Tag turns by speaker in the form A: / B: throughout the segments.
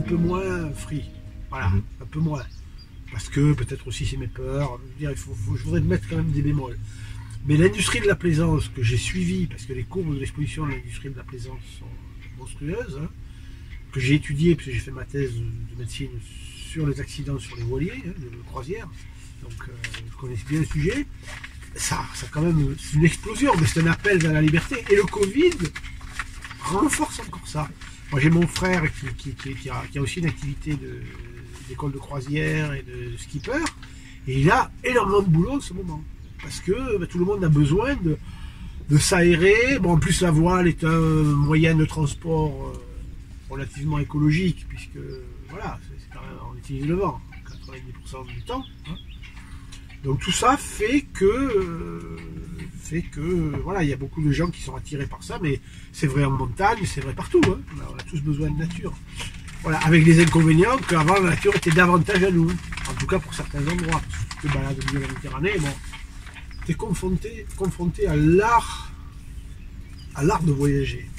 A: peu moins free. Voilà, un peu moins. Parce que peut-être aussi c'est mes peurs. Je veux dire, je voudrais mettre quand même des bémols. Mais l'industrie de la plaisance que j'ai suivie, parce que les courbes de l'exposition de l'industrie de la plaisance sont monstrueuses, hein, que j'ai étudié, parce que j'ai fait ma thèse de médecine sur les accidents sur les voiliers, hein, de croisière, donc je connais bien le sujet, ça quand même, c'est une explosion, mais c'est un appel vers la liberté. Et le Covid renforce encore ça. Moi j'ai mon frère qui a aussi une activité d'école de croisière et de skipper, et il a énormément de boulot en ce moment. Parce que tout le monde a besoin de s'aérer. Bon, en plus, la voile est un moyen de transport relativement écologique, puisque voilà, quand même, on utilise le vent 90% du temps. Hein. Donc tout ça fait que voilà, il y a beaucoup de gens qui sont attirés par ça, mais c'est vrai en montagne, c'est vrai partout. Hein. On a tous besoin de nature. Voilà, avec les inconvénients qu'avant la nature était davantage à nous. En tout cas pour certains endroits. Parce que tu te balades au milieu de la Méditerranée, bon. Tu es confronté à l'art de voyager.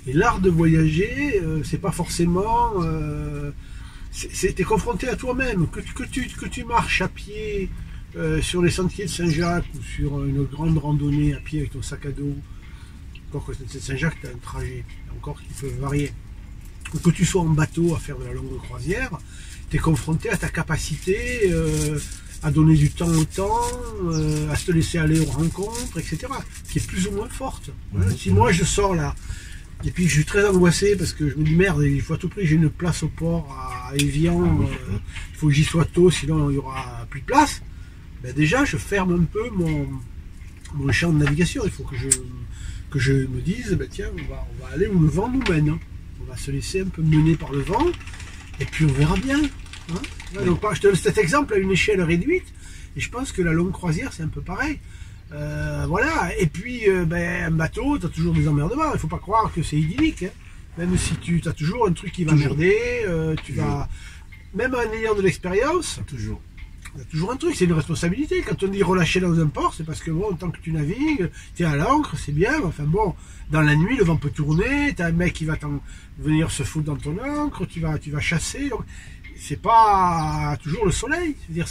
A: Et l'art de voyager, c'est pas forcément... tu es confronté à toi-même. Que tu marches à pied sur les sentiers de Saint-Jacques ou sur une grande randonnée à pied avec ton sac à dos. Encore que c'est Saint-Jacques, tu as un trajet encore qui peut varier. Ou que tu sois en bateau à faire de la longue croisière, tu es confronté à ta capacité... à donner du temps au temps, à se laisser aller aux rencontres, etc., qui est plus ou moins forte. Si moi je sors là, et puis je suis très angoissé parce que je me dis merde, il faut à tout prix j'ai une place au port à Évian, il faut que j'y sois tôt, sinon il n'y aura plus de place, ben déjà je ferme un peu mon champ de navigation. Il faut que je me dise, ben tiens, on va aller où le vent nous mène. Hein. On va se laisser un peu mener par le vent, et puis on verra bien. Hein. Donc, je te donne cet exemple à une échelle réduite, et je pense que la longue croisière c'est un peu pareil. Voilà, et puis un bateau, tu as toujours des emmerdements, il ne faut pas croire que c'est idyllique. Hein. Même si tu as toujours un truc qui va merder, tu vas. Même en ayant de l'expérience, il y a toujours un truc, c'est une responsabilité. Quand on dit relâcher dans un port, c'est parce que bon, tant que tu navigues, tu es à l'ancre, c'est bien, mais enfin bon, dans la nuit, le vent peut tourner, tu as un mec qui va venir se foutre dans ton ancre, tu vas chasser. Donc, c'est pas toujours le soleil, c'est-à-dire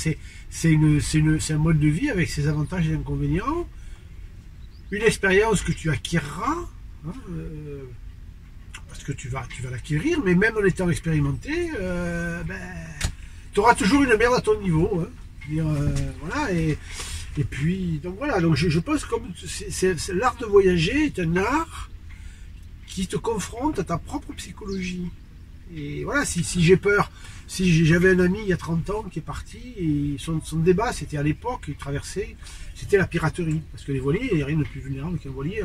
A: c'est un mode de vie avec ses avantages et inconvénients, une expérience que tu acquériras, hein, parce que tu vas l'acquérir, mais même en étant expérimenté, tu auras toujours une merde à ton niveau, hein, voilà, et puis donc voilà, donc je pense que l'art de voyager est un art qui te confronte à ta propre psychologie. Et voilà, si j'ai peur, si j'avais un ami il y a 30 ans qui est parti, et son débat, c'était à l'époque, il traversait, c'était la piraterie. Parce que les voiliers, il n'y a rien de plus vulnérable qu'un voilier.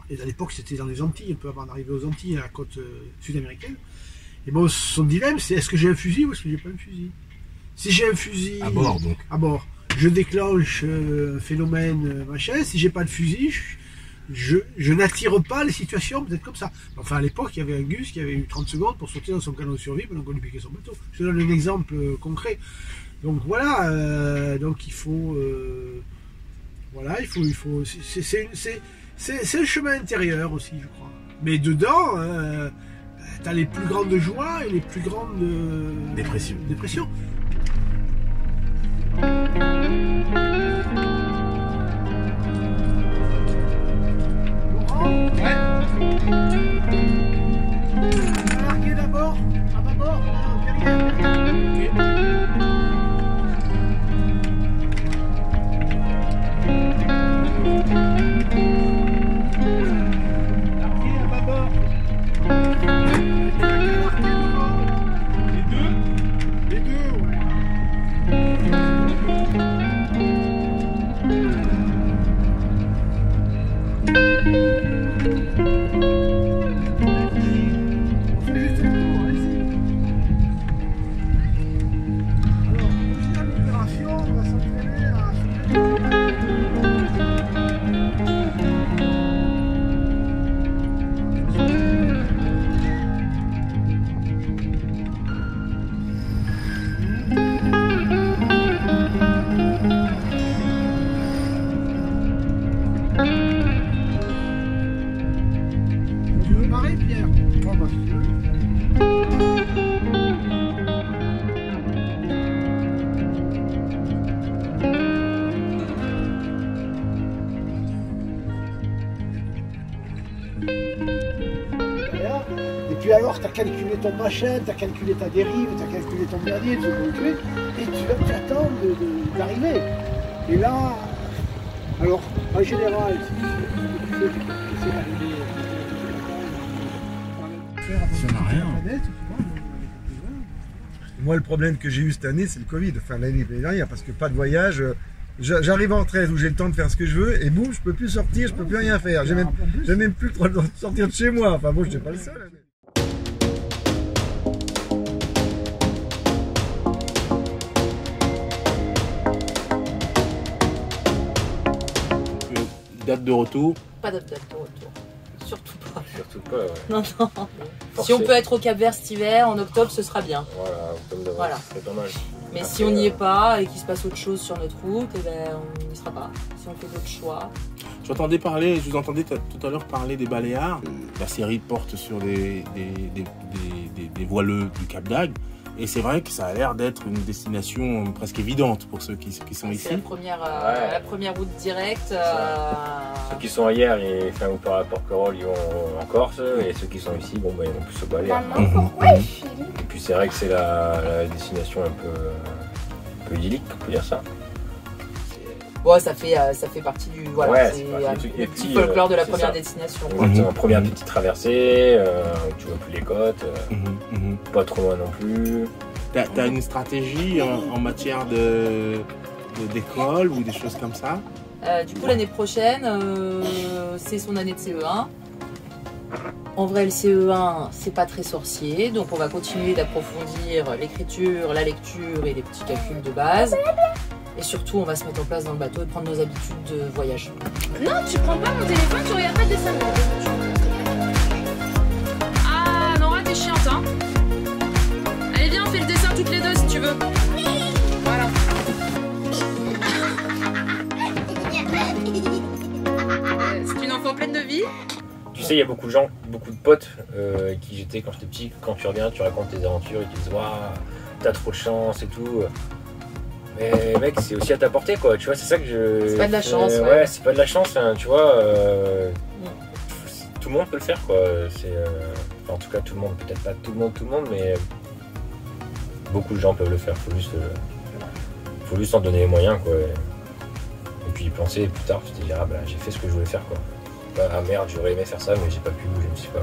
A: Et à l'époque, c'était dans les Antilles, un peu avant d'arriver aux Antilles, à la côte sud-américaine. Et bon, son dilemme, c'est est-ce que j'ai un fusil ou est-ce que j'ai pas un fusil? Si j'ai un fusil...
B: À bord, donc.
A: À bord. Je déclenche un phénomène, machin. Si j'ai pas de fusil... Je n'attire pas les situations peut-être comme ça. Enfin, à l'époque, il y avait un Gus qui avait eu 30 secondes pour sauter dans son canot de survie pendant qu'on lui piquait son bateau. Je te donne un exemple concret. Donc voilà, donc il faut... voilà, il faut c'est un chemin intérieur aussi, je crois. Mais dedans, tu as les plus grandes joies et les plus grandes dépressions. Marquez d'abord, à bâbord, derrière. Marquez à bâbord. Les deux, ouais. Tu veux marrer, Pierre? Oh, bah, si tu veux. Et puis alors, tu as calculé ton machin, tu as calculé ta dérive, tu as calculé ton dernier, et tu attends d'arriver. Et là, alors, en général, si tu essaies d'arriver
B: si on n'a rien.
C: Moi, le problème que j'ai eu cette année, c'est le Covid. Enfin, l'année dernière, parce que pas de voyage. J'arrive en 13 où j'ai le temps de faire ce que je veux, et boum, je peux plus sortir, je peux plus rien faire. J'ai même plus le droit de sortir de chez moi. Enfin bon, je n'étais pas le seul.
B: Date de retour?
D: Pas de date de retour. Surtout pas.
E: Surtout pas, ouais.
D: Non, non. Si on peut être au Cap-Vert cet hiver, en octobre, ce sera bien.
E: Voilà, octobre de
D: Voilà.
E: c'est dommage.
D: Mais
E: Après,
D: si on n'y est pas et qu'il se passe autre chose sur notre route, eh ben, on n'y sera pas. Si on fait d'autres choix.
B: Je vous entendais tout à l'heure parler des Baléares. La série porte sur des voileux du Cap d'Agde. Et c'est vrai que ça a l'air d'être une destination presque évidente pour ceux qui sont ici.
D: C'est la première route directe.
E: Ceux qui sont ailleurs, ou par Porquerolles, ils vont en Corse. Et ceux qui sont ici, bon, bah, ils vont plus au Baléares. Et puis c'est vrai que c'est la destination un peu idyllique, on peut dire ça.
D: Bon, ça fait partie du
E: Ouais,
D: c'est
E: le
D: petit folklore de la
E: c'est
D: première
E: ça.
D: destination.
E: En première petite traversée, tu vois plus les côtes, pas trop loin non plus.
B: T'as une stratégie en matière d'école ou des choses comme ça?
D: Du coup, l'année prochaine, c'est son année de CE1. En vrai, le CE1, c'est pas très sorcier, donc on va continuer d'approfondir l'écriture, la lecture et les petits calculs de base. Et surtout, on va se mettre en place dans le bateau et prendre nos habitudes de voyage.
F: Non, tu prends pas mon téléphone, tu regardes pas le dessin. Ah, Nora, t'es chiante, hein. Allez, viens, on fait le dessin toutes les deux si tu veux. Voilà. C'est une enfant pleine de vie.
E: Tu sais, il y a beaucoup de gens, beaucoup de potes qui j'étais quand j'étais petit. Quand tu reviens, tu racontes tes aventures et tu te dis, waouh, t'as trop de chance et tout. Mais mec, c'est aussi à ta portée, quoi. Tu vois, c'est ça que je.
D: C'est pas de la chance,
E: ouais. C'est pas de la chance, hein, tu vois. Tout le monde peut le faire, quoi. En tout cas, tout le monde, peut-être pas tout le monde, mais beaucoup de gens peuvent le faire. Faut juste en donner les moyens, quoi. Et puis y penser plus tard, tu te dis, ah bah j'ai fait ce que je voulais faire, quoi. Ah merde, j'aurais aimé faire ça, mais j'ai pas pu, je ne suis pas.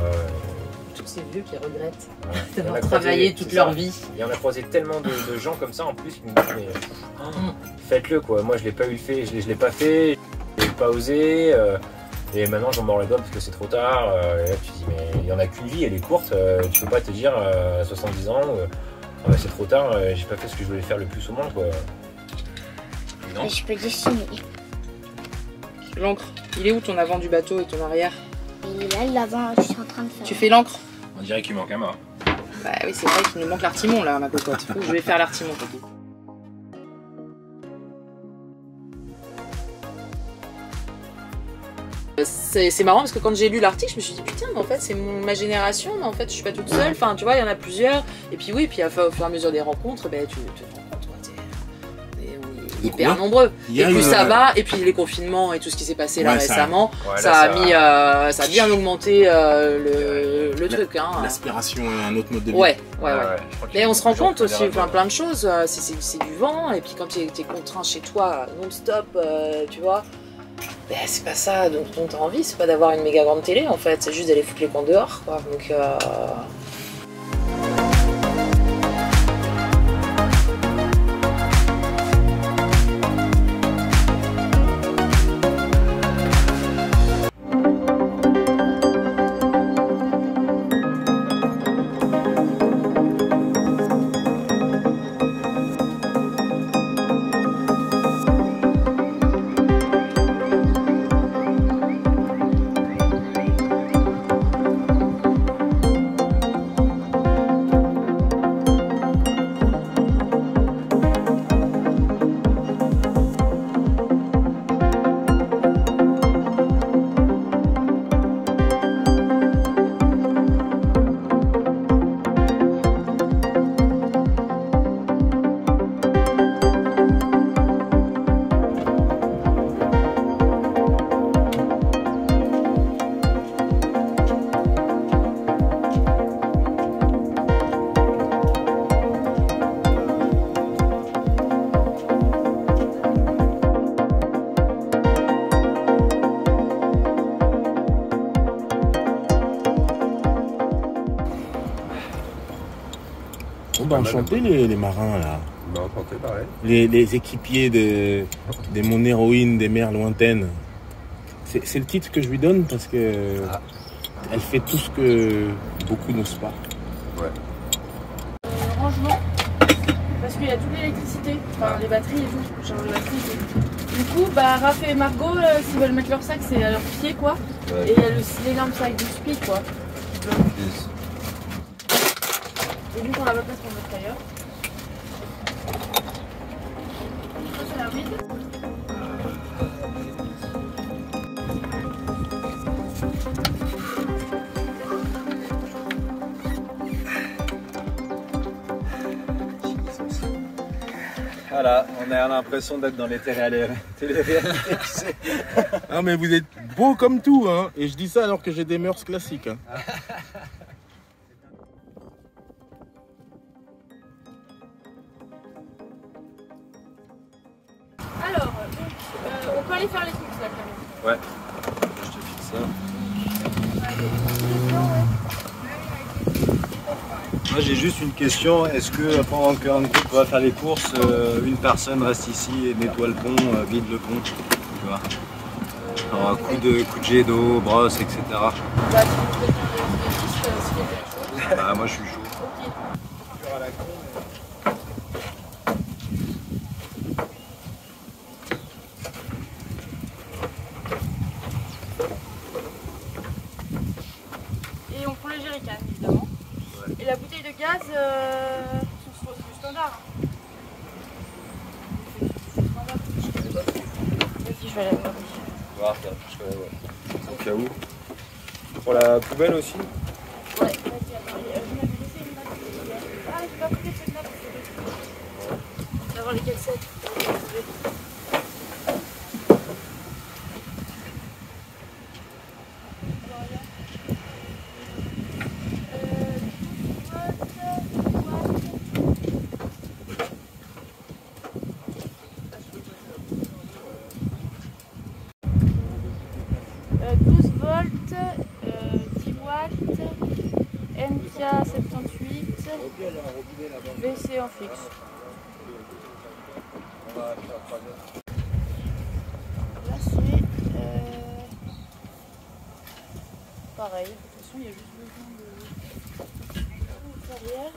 D: Tous ces vieux qui regrettent
E: Ouais.
D: d'avoir travaillé toute leur vie.
E: Et on a croisé tellement de gens comme ça en plus qui me disent, mais faites-le, quoi. Moi je l'ai pas je l'ai pas fait, je l'ai pas osé. Et maintenant j'en mords les doigts parce que c'est trop tard. Et là tu te dis, mais il y en a qu'une vie, elle est courte. Tu peux pas te dire à 70 ans, ah bah, c'est trop tard, j'ai pas fait ce que je voulais faire le plus au monde, quoi. Non.
G: Mais je peux dessiner.
F: L'encre, il est où ton avant du bateau et ton arrière?
G: Il est là, l'avant, je suis en train de faire.
F: Tu fais l'encre?
E: On dirait qu'il manque un mât.
F: Bah oui, c'est vrai qu'il nous manque l'artimon là, ma cocotte. Je vais faire l'artimon. C'est marrant parce que quand j'ai lu l'article, je me suis dit putain, mais en fait c'est ma génération, mais en fait je suis pas toute seule. Enfin, tu vois, il y en a plusieurs. Et puis oui, puis au fur et à mesure des rencontres, ben, tu te rends compte, on est hyper nombreux. Et plus ça va, et puis les confinements et tout ce qui s'est passé là récemment, ça a bien augmenté le truc. Hein.
B: L'aspiration et un autre mode de vie.
F: Ouais.
E: Et
F: on se rend compte aussi, plein de choses. C'est du vent, et puis quand tu es contraint chez toi non-stop, tu vois. Ben, c'est pas ça dont t'as envie, c'est pas d'avoir une méga grande télé en fait, c'est juste d'aller foutre les camps dehors, quoi. Donc,
B: dois enchanter les marins là.
H: Bah, enchanté, pareil.
B: Les équipiers des mon héroïne des mers lointaines. C'est le titre que je lui donne parce que elle fait tout ce que beaucoup n'osent pas.
H: Ouais.
F: Rangement, parce qu'il y a toute l'électricité, enfin les batteries et tout, genre les batteries et tout. Du coup, bah Raph et Margot, s'ils veulent mettre leur sac, c'est à leurs pieds quoi.
H: Ouais.
F: Et il y a l'énorme sac du SPI quoi.
H: Yes.
F: Et vu qu'on n'a pas de place pour le mettre ailleurs. Ça c'est la vide.
I: Voilà, on a l'impression d'être dans les télé-réalités, tu sais.
B: Ah mais vous êtes beau comme tout, hein. Et je dis ça alors que j'ai des mœurs classiques. Hein.
F: Alors, donc, on peut aller faire les courses là quand même.
I: Ouais, je te fixe ça. Moi j'ai juste une question, est-ce que pendant qu'un groupe va faire les courses, une personne reste ici et nettoie le pont, vide le pont, tu vois? Alors un coup de jet d'eau, brosse, etc.
F: Bah, tu peux faire les listes si t'es chaud.
I: Bah moi je suis chaud.
F: Ok. Et on prend les jerrycans évidemment. Ouais. Et la bouteille de gaz, c'est du standard. Vas-y, je vais aller voir.
H: Voir, je connais, ouais. Au cas où. Pour la poubelle aussi.
F: Ouais, vas-y, attends, je m'avais laissé une nappe. Ah, j'ai pas pris cette nappe. D'avoir les calcettes. NK78, VC en fixe. Là c'est pareil, de toute façon il y a juste besoin de derrière.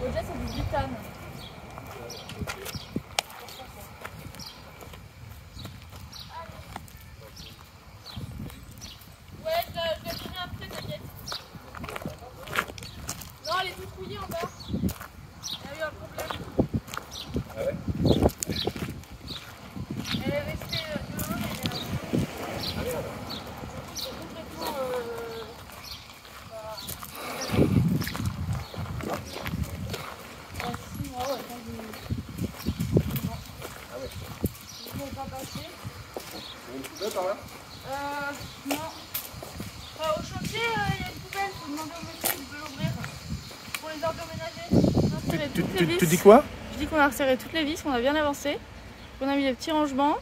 F: Déjà c'est du butane. Ouais, je la tirer après, t'inquiète. Non, elle est toute fouillée en bas. Elle a eu un problème.
H: Ah ouais?
F: Elle est restée dehors et elle a c'est complètement non. Au chantier, il y a une poubelle, faut demander au monsieur qui peut l'ouvrir pour les ordures ménagères.
B: Tu dis quoi?
F: Je dis qu'on a resserré toutes les vis, qu'on a bien avancé, qu'on a mis des petits rangements,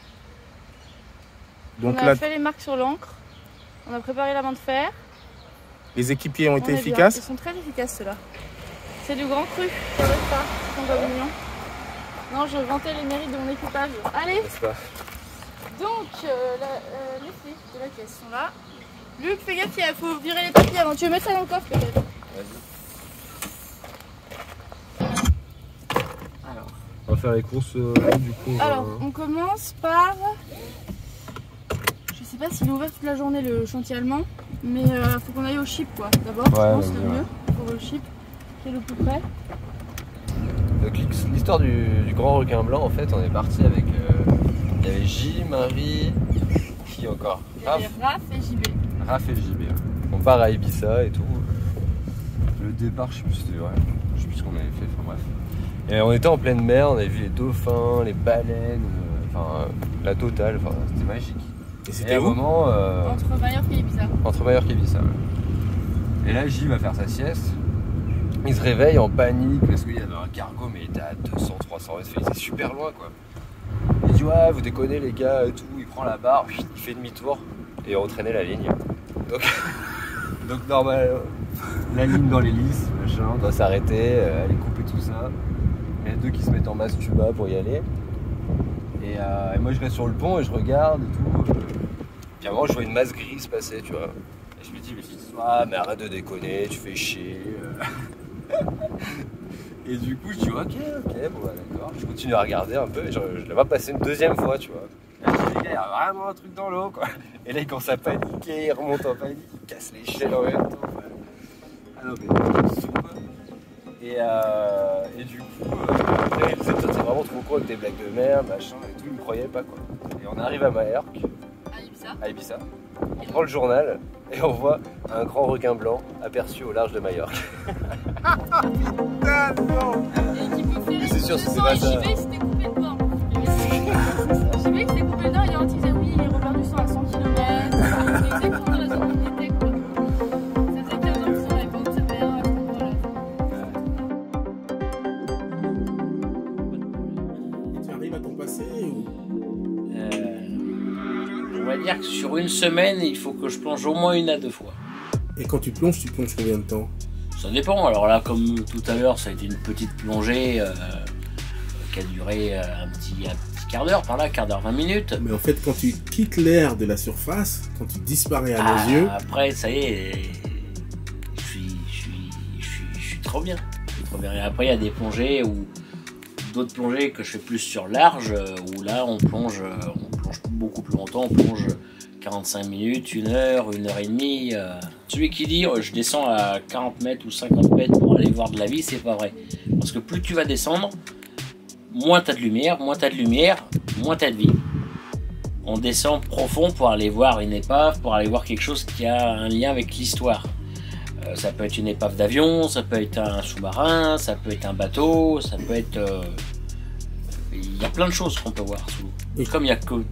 B: Donc
F: on a fait les marques sur l'encre, on a préparé la main de fer.
B: les équipiers ont été
F: Ils
B: efficaces?
F: sont très efficaces ceux-là. C'est du grand cru, ça reste pas, ils sont pas mignons. Non, je vantais les mérites de mon équipage. Allez!
H: N'est-ce pas?
F: Donc, les clés de la caisse sont là. Luc, fais gaffe, il faut virer les papiers avant. Tu veux mettre ça dans le coffre peut-être?
H: Vas-y. Alors, on va faire les courses du coup.
F: Alors, on commence par... Je sais pas s'il est ouvert toute la journée le chantier allemand, mais faut qu'on aille au chip quoi. D'abord, je pense le mieux pour le chip, qui est le plus près.
H: Donc l'histoire du grand requin blanc, en fait, on est parti avec... il y avait J, Marie, qui encore?
F: Il y avait Raph et JB.
H: Raph et JB. On part à Ibiza et tout. Le départ, je sais plus ce qu'on avait fait, enfin bref. Et on était en pleine mer, on avait vu les dauphins, les baleines, enfin la totale, enfin c'était magique.
B: Et c'était où?
F: Entre Majorque et Ibiza.
H: Entre Majorque et Ibiza, ouais. Et là, J va faire sa sieste. Il se réveille en panique parce qu'il y avait un cargo, mais il était à 200-300 mètres, il était super loin quoi. Il dit ouais, vous déconnez les gars et tout, il prend la barre, il fait demi-tour et on retraînait la ligne. Donc normal, la ligne dans l'hélice, machin, on doit s'arrêter, elle est coupée tout ça. Il y a deux qui se mettent en masse tuba pour y aller. Et moi je reste sur le pont et je regarde et tout. Puis à un moment je vois une masse grise passer, tu vois. Et je me dis, mais arrête de déconner, tu fais chier. Et du coup je dis ok, bon bah, d'accord. Je continue à regarder un peu et je la vois passer une deuxième fois, tu vois. Et je dis, les gars, il y a vraiment un truc dans l'eau quoi. Et là il commence à paniquer, il remonte en panique, il casse l'échelle en même temps. Ah non mais c'est quoi. Et du coup, après il disait, toi t'es vraiment trop con avec tes blagues de merde, machin et tout, il me croyait pas quoi. Et on arrive à Majorque, à Ibiza, on prend le journal et on voit un grand requin blanc aperçu au large de Majorque. Putain non. Mais c'est sûr, c'était pas ça.
J: J'y vais, c'était coupé de bord. J'y vais, c'était coupé de bord, il disait oui, il est revenu du 100 à 100 km. C'est exactement la zone où on était quoi. Ça faisait 15 ans qu'ils en avaient pas observé un à ce moment-là.
B: Tu arrives à t'en passer ou...
K: On va dire que sur une semaine, il faut que je plonge au moins 1 à 2 fois.
B: Et quand tu plonges combien de temps?
K: Ça dépend. Alors là, comme tout à l'heure, ça a été une petite plongée qui a duré un petit quart d'heure, par là, quart d'heure, 20 minutes.
B: Mais en fait, quand tu quittes l'air de la surface, quand tu disparais à nos yeux...
K: Après, ça y est, je suis trop bien. Et après, il y a des plongées ou d'autres plongées que je fais plus sur large, où là, on plonge beaucoup plus longtemps, on plonge 45 minutes, 1 heure, 1 heure et demie. Celui qui dit je descends à 40 mètres ou 50 mètres pour aller voir de la vie, c'est pas vrai. Parce que plus tu vas descendre, moins tu as de lumière, moins tu as de vie. On descend profond pour aller voir une épave, pour aller voir quelque chose qui a un lien avec l'histoire. Ça peut être une épave d'avion, ça peut être un sous-marin, ça peut être un bateau, ça peut être... Il y a plein de choses qu'on peut voir sous l'eau. Et comme il n'y a que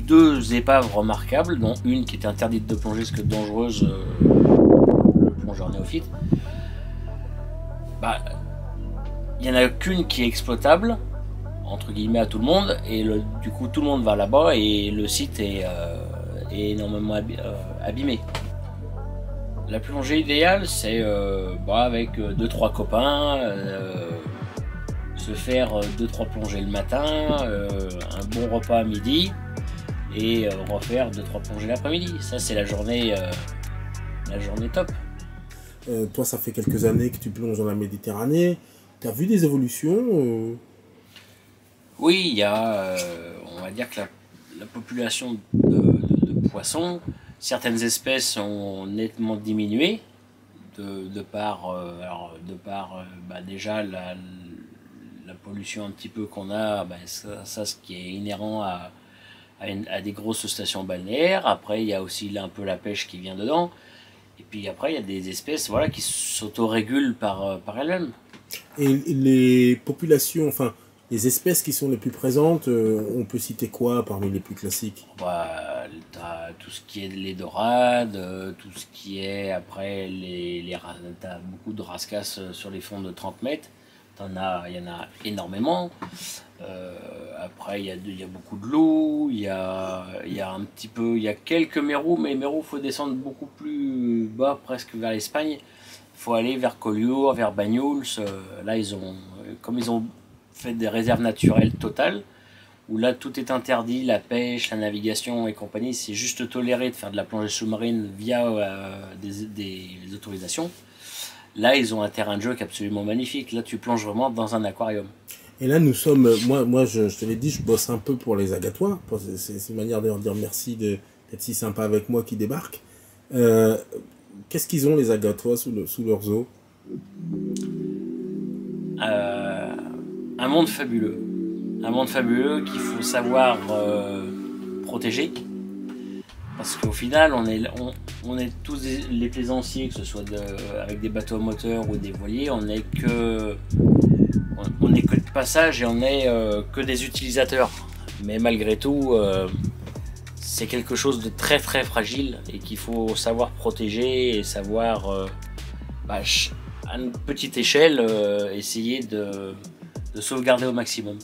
K: 2 épaves remarquables, dont une qui était interdite de plonger parce que dangereuse, le plongeur néophyte, il n'y en a qu'une qui est exploitable, entre guillemets à tout le monde, et du coup tout le monde va là-bas et le site est énormément abîmé. La plongée idéale, c'est avec 2-3 copains, se faire 2-3 plongées le matin, un bon repas à midi, et refaire 2-3 plongées l'après-midi. Ça, c'est la journée top.
B: Toi, ça fait quelques années que tu plonges dans la Méditerranée. Tu as vu des évolutions
K: Oui, il y a, on va dire que la population de poissons, certaines espèces ont nettement diminué de par déjà la pollution un petit peu qu'on a, ça ce qui est inhérent à des grosses stations balnéaires. Après, il y a aussi là un peu la pêche qui vient dedans. Et puis après, il y a des espèces qui s'autorégulent par elles-mêmes.
B: Et les populations, enfin, les espèces qui sont les plus présentes, on peut citer quoi parmi les plus classiques?
K: T'as tout ce qui est les dorades, tout ce qui est après t'as beaucoup de rascasses sur les fonds de 30 mètres. Il y en a énormément. Après, il y a beaucoup de loups, il y a quelques mérous, mais les mérous, il faut descendre beaucoup plus bas, presque vers l'Espagne. Il faut aller vers Collioure, vers Banyuls. Là, comme ils ont fait des réserves naturelles totales, où là, tout est interdit, la pêche, la navigation et compagnie, c'est juste toléré de faire de la plongée sous-marine via des autorisations. Là, ils ont un terrain de jeu qui est absolument magnifique. Là, tu plonges vraiment dans un aquarium.
B: Et là, nous sommes... Moi je te l'ai dit, je bosse un peu pour les Agatois. C'est une manière de leur dire merci d'être si sympa avec moi qui débarquent. Qu'est-ce qu'ils ont, les Agatois, sous leurs eaux?
K: Un monde fabuleux. Un monde fabuleux qu'il faut savoir protéger. Parce qu'au final, on est tous les plaisanciers, que ce soit avec des bateaux à moteur ou des voiliers, on n'est que de passage et on n'est que des utilisateurs. Mais malgré tout, c'est quelque chose de très très fragile et qu'il faut savoir protéger et savoir à une petite échelle, essayer de sauvegarder au maximum.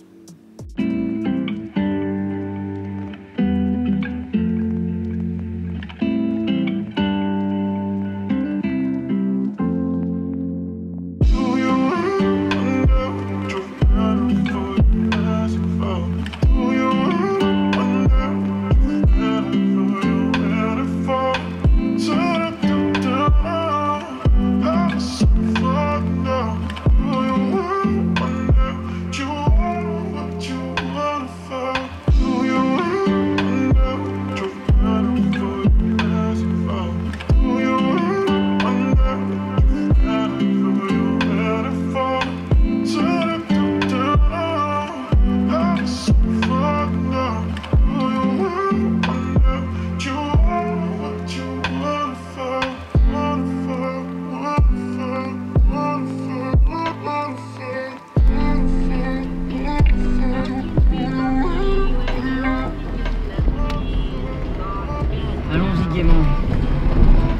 L: Allons-y gaiement.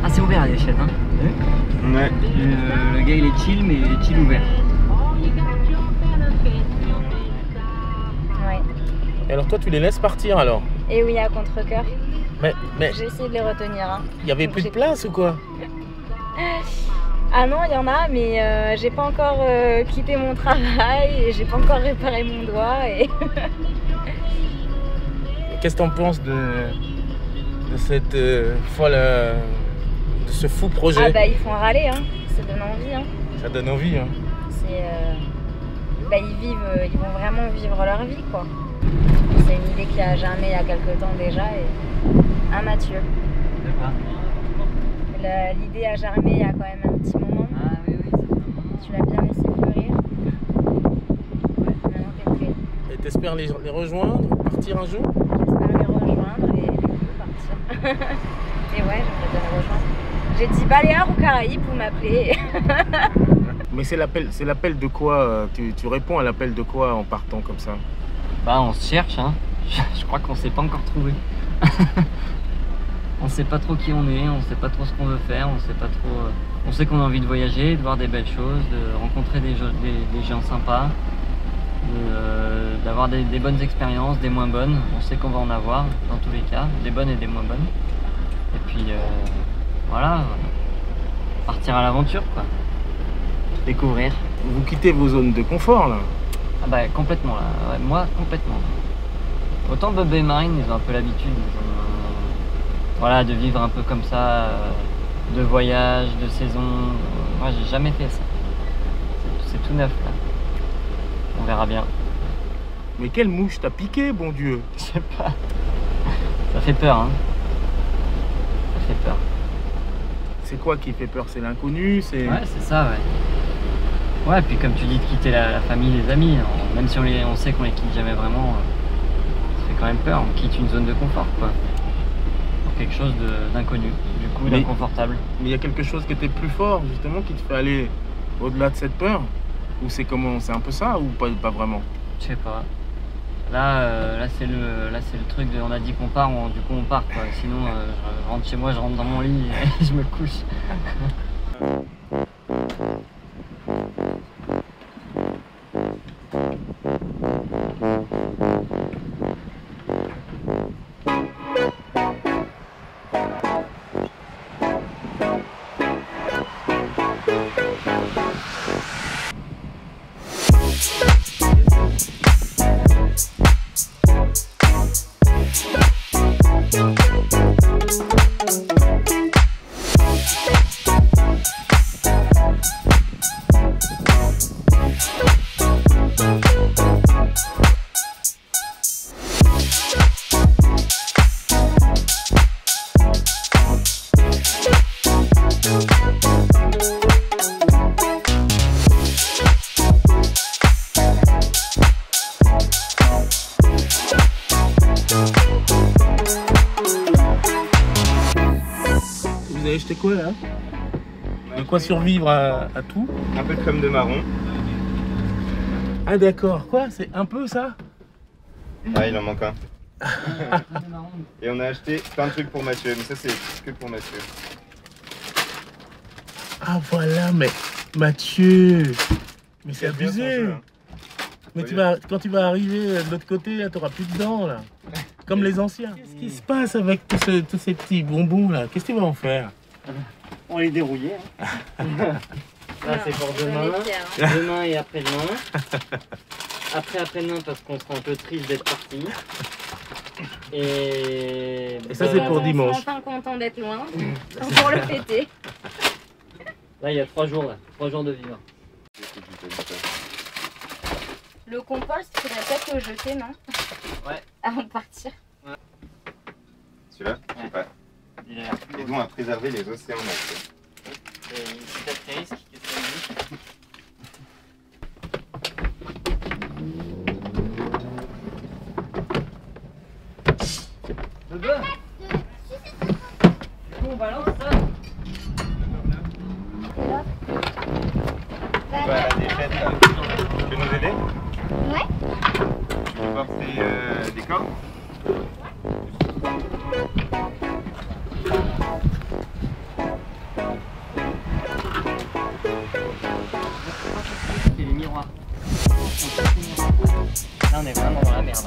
L: Ah, c'est ouvert à l'échelle, hein?
I: Ouais.
L: Le gars il est chill, mais il est chill ouvert.
B: Ouais. Et alors toi tu les laisses partir alors?
J: Et oui, à contre-cœur.
B: Mais
J: J'ai essayé de les retenir. Hein.
B: il y avait plus de place ou quoi?
J: Ah non, il y en a, mais j'ai pas encore quitté mon travail et j'ai pas encore réparé mon doigt. Et
B: Qu'est-ce que t'en penses de cette folle, de ce fou projet?
J: ah bah ils font râler, hein. Ça donne envie. Hein.
B: Ça donne envie, hein.
J: C'est, bah ils vont vraiment vivre leur vie, quoi. C'est une idée qu'il y a jamais il y a quelques temps déjà. Et... Ah Mathieu.
L: De quoi?
J: L'idée a germé il y a quand même un petit moment.
L: Ah oui, oui, c'est
J: Tu l'as bien laissé fleurir. Maintenant t'es prêt.
B: Et t'espères les rejoindre, partir un jour?
J: J'espère les rejoindre et les deux partir. Et ouais, j'aimerais bien les rejoindre. J'ai dit Baléares ou Caraïbes, vous m'appelez.
B: Mais c'est l'appel de quoi? Tu réponds à l'appel de quoi en partant comme ça?
L: Bah on se cherche, hein. Je crois qu'on s'est pas encore trouvé. On sait pas trop qui on est, on sait pas trop ce qu'on veut faire, on sait pas trop. On sait qu'on a envie de voyager, de voir des belles choses, de rencontrer des gens sympas, d'avoir des bonnes expériences, des moins bonnes. On sait qu'on va en avoir dans tous les cas, des bonnes et des moins bonnes. Et puis voilà, partir à l'aventure quoi. Découvrir.
B: Vous quittez vos zones de confort là?
L: Ah bah complètement là, ouais, moi complètement. Autant Bob et Marine, ils ont un peu l'habitude, voilà, de vivre un peu comme ça, de voyage, de saison. Moi j'ai jamais fait ça. C'est tout neuf là. On verra bien.
B: Mais quelle mouche t'a piqué, bon Dieu?
L: Je sais pas. Ça fait peur, hein. Ça fait peur.
B: C'est quoi qui fait peur? C'est l'inconnu?
L: Ouais, c'est ça, ouais. Ouais, puis comme tu dis, de quitter la famille, les amis, même si on sait qu'on les quitte jamais vraiment, ça fait quand même peur. On quitte une zone de confort, quoi. Pour quelque chose d'inconnu, du coup, d'inconfortable.
B: Mais il y a quelque chose qui était plus fort, justement, qui te fait aller au-delà de cette peur? Ou c'est comment? C'est un peu ça ou pas vraiment?
L: Je sais pas. Là, c'est le truc de, on a dit qu'on part, du coup on part, quoi. Sinon, je rentre chez moi, je rentre dans mon lit et je me couche.
B: Vous avez acheté quoi là? De quoi survivre à tout?
I: Un peu de crème de marron.
B: Ah d'accord, quoi? C'est un peu ça?
I: Ah, il en manque un. Et on a acheté plein de trucs pour Mathieu, mais ça c'est que pour Mathieu.
B: Ah voilà, mais Mathieu, mais c'est
I: Bien son
B: abusé.
I: jeu, hein.
B: Mais quand tu vas arriver de l'autre côté, tu n'auras plus de dents là. Comme les anciens. Qu'est-ce qui se passe avec tous ces petits bonbons là? Qu'est-ce que tu vas en faire?
L: On va les dérouiller. Hein. Là, c'est pour demain. Demain et après-demain. Après-demain, parce qu'on sera un peu triste d'être parti. Et
B: ça, c'est pour dimanche.
J: On sera enfin content d'être loin. Pour le fêter.
L: Là, il y a 3 jours, là. 3 jours de vivre.
J: Le compost, il faudrait peut-être le jeter, non?
L: Ouais.
J: Avant de partir.
I: Celui-là? Je sais pas. Aidons à préserver les océans.
L: C'est une petite risque qui se Bebe, on balance ça.
I: On va à la défaite là. Tu peux nous aider?
G: Ouais.
I: Tu peux porter des cordes?
L: C'est les miroirs. Là, on est vraiment dans la merde.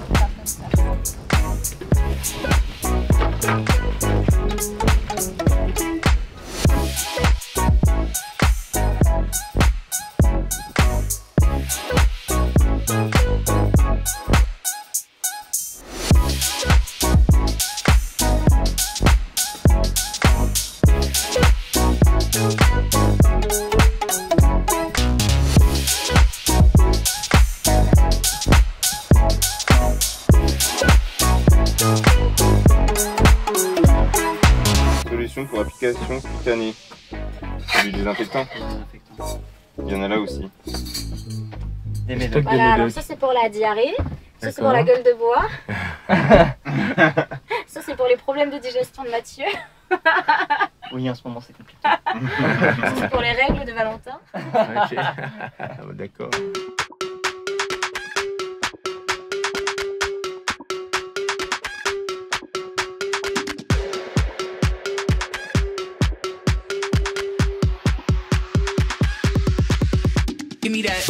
I: Solution pour application cutanée. C'est du désinfectant. Il y en a là aussi.
J: Voilà, alors ça c'est pour la diarrhée. Ça c'est pour la gueule de bois. Ça c'est pour les problèmes de digestion de Mathieu.
L: Oui, en ce moment c'est compliqué.
J: Ça c'est pour les règles de Valentin.
B: Ok. D'accord.
M: Give me that.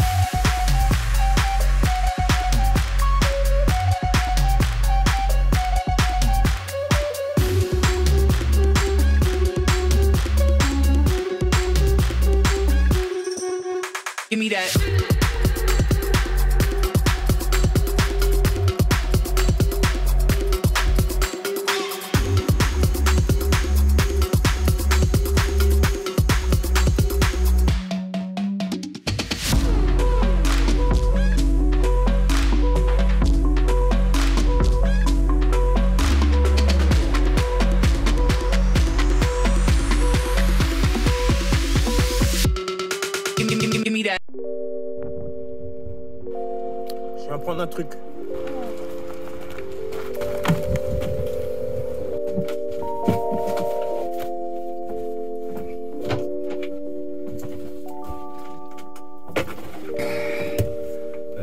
M: Give me that. Give me that.
B: Je vais prendre un truc.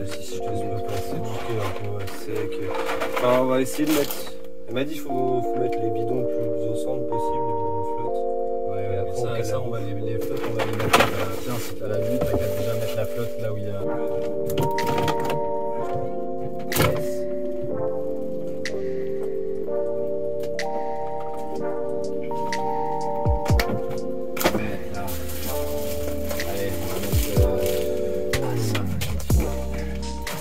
H: Si je te laisse me passer du cœur un peu sec. Enfin, on va essayer de mettre. Elle m'a dit qu'il faut mettre les bidons le plus au centre possible, les bidons de flotte. Ouais, après ça on va les flottes, on va les mettre. Tiens, si t'as la vue, t'as qu'à déjà mettre la flotte là où il y a.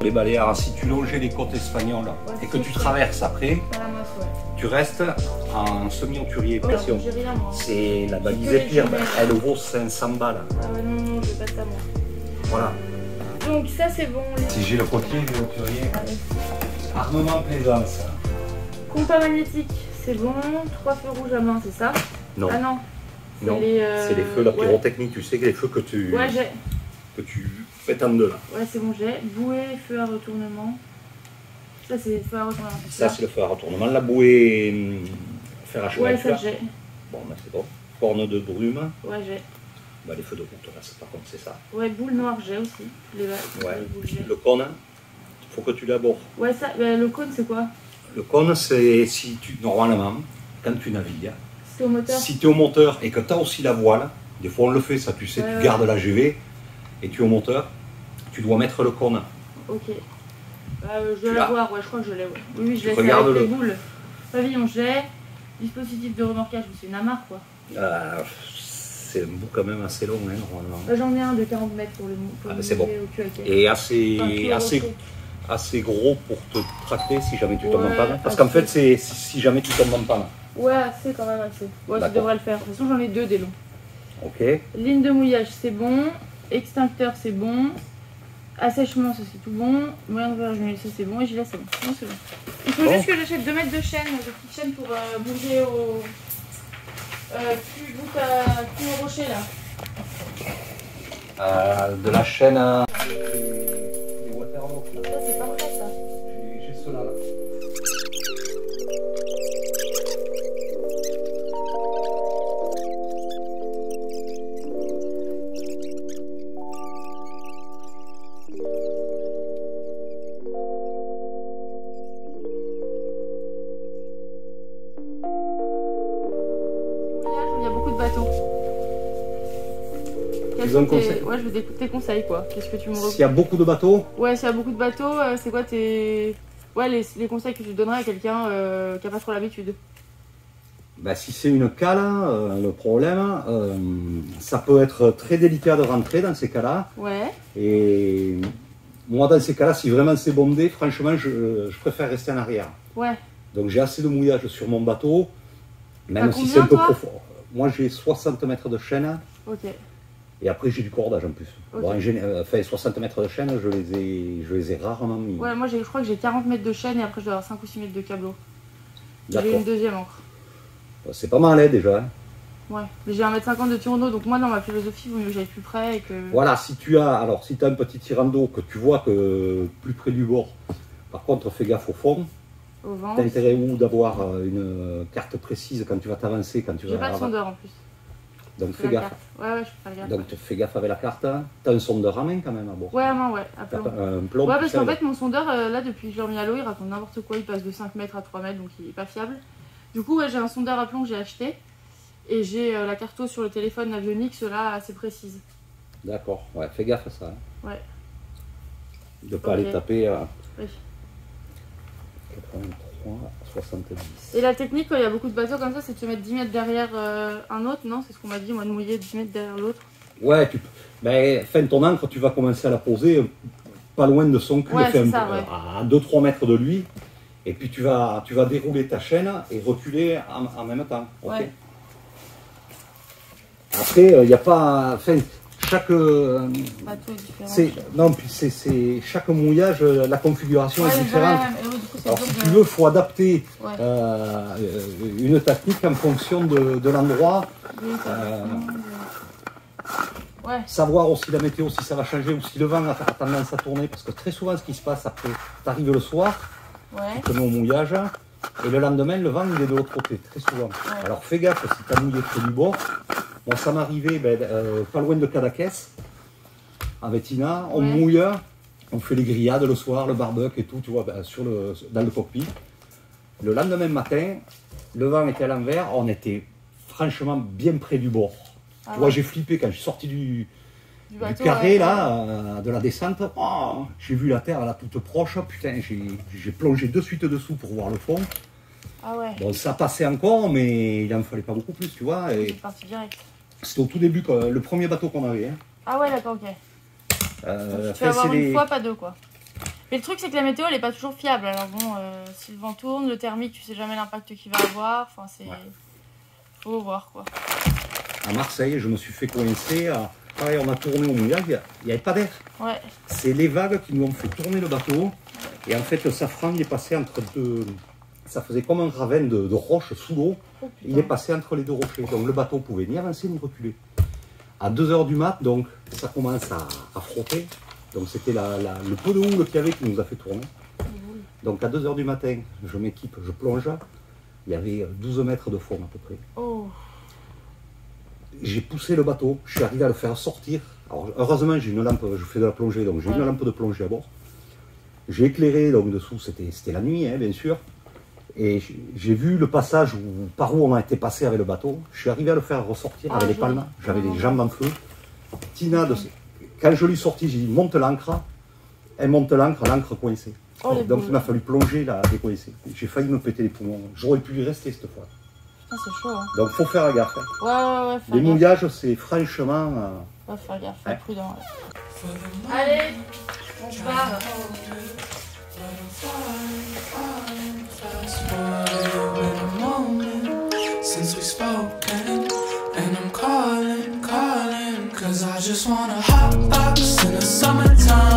N: Les Baléares, si tu longeais les côtes espagnoles et que tu traverses après, tu restes en semi-hauturier pression. C'est la balise Épirbe, elle vaut 500 balles.
J: Ah ouais, non, je veux pas ça moi.
N: Voilà.
J: Donc ça c'est bon.
N: Si j'ai le côtier, le hauturier. Armement plaisance.
J: Compas magnétique, c'est bon. 3 feux rouges à main, c'est ça?
N: Non.
J: Ah non.
N: Non, c'est les feux, la pyrotechnique, tu sais que les feux que tu fais en deux là.
J: Ouais, c'est bon, j'ai. Bouée, feu à retournement. Ça, c'est le feu à retournement.
N: Ça, c'est le feu à retournement. La bouée fer à cheval.
J: Ouais, ça, j'ai.
N: Bon, ben c'est bon. Corne de brume.
J: Ouais, j'ai.
N: Bah, les feux de route, là, par contre, c'est ça.
J: Ouais, boule noire, j'ai aussi.
N: Ouais. Le cône, il faut que tu l'abordes.
J: Ouais, ça, le cône, c'est quoi?
N: Le cône, c'est si tu, normalement, quand tu navigues,
J: c'est au moteur.
N: Si tu es au moteur et que tu as aussi la voile, Des fois on le fait, ça tu sais,
J: Ouais,
N: tu
J: ouais.
N: gardes la GV et tu es au moteur, tu dois mettre le cône.
J: Ok. Je
N: Tu
J: dois
N: l'as
J: l'avoir, ouais, je crois que je l'ai. Ouais. Oui, oui, je l'ai. C'est
N: Regarde
J: avec
N: le-
J: les boules. Pavillon, je l'ai. Dispositif de remorquage, c'est une amarre quoi.
N: C'est un bout quand même assez long, hein, normalement.
J: J'en ai un de 40 mètres pour le
N: Ah, c'est bon.
J: au cul à quai.
N: Et
J: Enfin, cul au rocher.
N: assez gros pour te tracter si jamais tu tombes
J: Ouais,
N: en panne. Parce
J: assez.
N: qu'en fait, c'est si jamais tu tombes en panne.
J: Ouais, assez quand même assez. Ouais, ça
N: D'accord.
J: devrait le faire. De toute façon, j'en ai 2 des longs.
N: Ok.
J: Ligne de mouillage, c'est bon. Extincteur, c'est bon. Assèchement, ça c'est tout bon. Moyen de verre, ça c'est bon. Et gilet, c'est bon. Non, c'est bon. Il faut
N: Bon.
J: juste que j'achète 2 mètres de chaîne, de petites chaînes pour mouiller au. Cul au rocher là.
N: De la chaîne à.
J: Ça c'est parfait ça.
N: J'ai cela là.
J: Il y a beaucoup de bateaux. Quels
N: veux un
J: sont tes...
N: conseil
J: Ouais, je veux tes conseils quoi. Qu'est-ce que tu me
N: S'il y a beaucoup de bateaux,
J: Ouais, s'il y a beaucoup de bateaux, c'est quoi tes... Ouais, les conseils que tu donnerais à quelqu'un qui a pas trop l'habitude.
N: bah, si c'est une cale, le problème, ça peut être très délicat de rentrer dans ces cas-là.
J: Ouais.
N: Et moi, dans ces cas-là, si vraiment c'est bondé, franchement, je préfère rester en arrière.
J: Ouais.
N: Donc j'ai assez de mouillage sur mon bateau, même
J: T'as
N: si c'est un
J: combien,
N: peu
J: toi
N: profond. Moi, j'ai 60 mètres de chaîne.
J: Ok.
N: Et après, j'ai du cordage en plus.
J: Ok.
N: Bon, enfin, 60 mètres de chaîne, je les ai rarement mis.
J: Ouais, moi je crois que j'ai 40 mètres de chaîne et après je dois avoir 5 ou 6 mètres de câbleau. J'ai
N: D'accord.
J: une deuxième encre.
N: C'est pas mal, hein, déjà. Hein.
J: Ouais. Mais j'ai 1m50 de tirant d'eau, donc moi dans ma philosophie, il vaut mieux que j'aille plus près et que.
N: Voilà, si tu as un petit tirant d'eau que tu vois que plus près du bord, par contre, fais gaffe au fond.
J: Au vent.
N: T'as intérêt ou d'avoir une carte précise quand tu vas t'avancer, quand tu vas.
J: J'ai pas de sondeur en plus.
N: Donc
J: C'est
N: fais
J: la
N: gaffe.
J: carte. Ouais, je fais pas gaffe.
N: Donc fais gaffe avec la carte. T'as un sondeur à main quand même à bord.
J: Ouais, à main, ouais, à
N: T'as
J: plomb.
N: pas un plomb.
J: Ouais,
N: tu
J: parce
N: sais,
J: qu'en fait, mon sondeur, là, depuis que je l'ai remis à l'eau, il raconte n'importe quoi. Il passe de 5 mètres à 3 mètres, donc il est pas fiable. Du coup, ouais, j'ai un sondeur à plomb que j'ai acheté. Et j'ai la carte sur le téléphone Avionics, là, assez précise.
N: D'accord, ouais, fais gaffe à ça. Hein.
J: Ouais.
N: De pas
J: Ok.
N: aller taper à
J: Oui.
N: 83, 70.
J: Et la technique, quand il y a beaucoup de bateaux comme ça, c'est de se mettre 10 mètres derrière un autre, non? C'est ce qu'on m'a dit, moi, de mouiller 10 mètres derrière l'autre.
N: Ouais, mais fin ton encre, tu vas commencer à la poser pas loin de son cul,
J: Ouais,
N: enfin,
J: c'est ça, ouais.
N: à 2-3 mètres de lui. Et puis tu vas dérouler ta chaîne et reculer en même temps. Ok.
J: Ouais.
N: Après, il n'y a pas. Enfin, chaque.
J: Bateau est différent.
N: Non, puis c'est chaque mouillage, la configuration est différente.
J: mais du coup, c'est
N: Alors
J: dur
N: si
J: de-
N: tu veux, il faut adapter
J: Ouais.
N: une technique en fonction de l'endroit.
J: Oui, ça Ouais.
N: Savoir aussi la météo, si ça va changer ou si le vent a tendance à tourner. Parce que très souvent, ce qui se passe après, tu arrives le soir,
J: Ouais.
N: tu te mets au mouillage, et le lendemain, le vent, il est de l'autre côté, très souvent. Alors fais gaffe, si tu as mouillé près du bord. Bon, ça m'arrivait pas loin de Cadaqués, avec Tina, on mouille, on fait les grillades le soir, le barbecue et tout, tu vois, dans le cockpit. Le lendemain matin, le vent était à l'envers, on était franchement bien près du bord.
J: Ah
N: Tu vois,
J: ouais.
N: j'ai flippé quand je suis sorti du
J: bateau,
N: carré,
J: ouais.
N: là, de la descente. Oh, j'ai vu la terre là toute proche, putain, j'ai plongé de suite dessous pour voir le fond.
J: Ah ouais.
N: Bon, ça passait encore, mais il en fallait pas beaucoup plus, tu vois.
J: C'est
N: Et
J: parti direct.
N: c'était au tout début, le premier bateau qu'on avait. Hein.
J: Ah ouais, d'accord, ok. Tu
N: Enfin,
J: peux avoir
N: c'est
J: une
N: les-
J: fois, pas deux, quoi. Mais le truc, c'est que la météo, elle est pas toujours fiable. Alors bon, si le vent tourne, le thermique, tu sais jamais l'impact qu'il va avoir. Enfin, c'est... Faut voir, quoi.
N: À Marseille, je me suis fait coincer. Pareil, on a tourné au mouillage, il n'y avait pas d'air.
J: Ouais.
N: C'est les vagues qui nous ont fait tourner le bateau. Et en fait, le safran, il est passé entre deux... Ça faisait comme un ravin de roches sous l'eau.
J: Oh,
N: Il est passé entre les deux rochers. Donc le bateau pouvait ni avancer ni reculer. À 2 h du mat, donc, ça commence à frotter. Donc c'était le peu de houle qu'il y avait qui nous a fait tourner. Donc à 2 h du matin, je m'équipe, je plonge. Il y avait 12 mètres de fond à peu près.
J: Oh.
N: J'ai poussé le bateau, je suis arrivé à le faire sortir. Alors, heureusement, j'ai une lampe, je fais de la plongée, donc j'ai une lampe de plongée à bord. J'ai éclairé donc dessous, c'était la nuit, hein, bien sûr. Et j'ai vu le passage par où on a été passé avec le bateau. Je suis arrivé à le faire ressortir avec les palmes. J'avais les jambes en feu. Tina, quand je lui sortis, j'ai dit monte l'ancre. Elle monte l'ancre coincée.
F: Oh,
N: donc il m'a fallu plonger, la décoincer. J'ai failli me péter les poumons. J'aurais pu y rester cette fois.
F: Putain, c'est chaud. Hein.
N: Donc faut faire gaffe. Hein.
F: Ouais,
N: les mouillages, c'est franchement.
F: Va faire gaffe, faut être prudent. Ouais. Allez, on part.
O: Since we spoken, and I'm calling, cause I just wanna hot box in the summertime.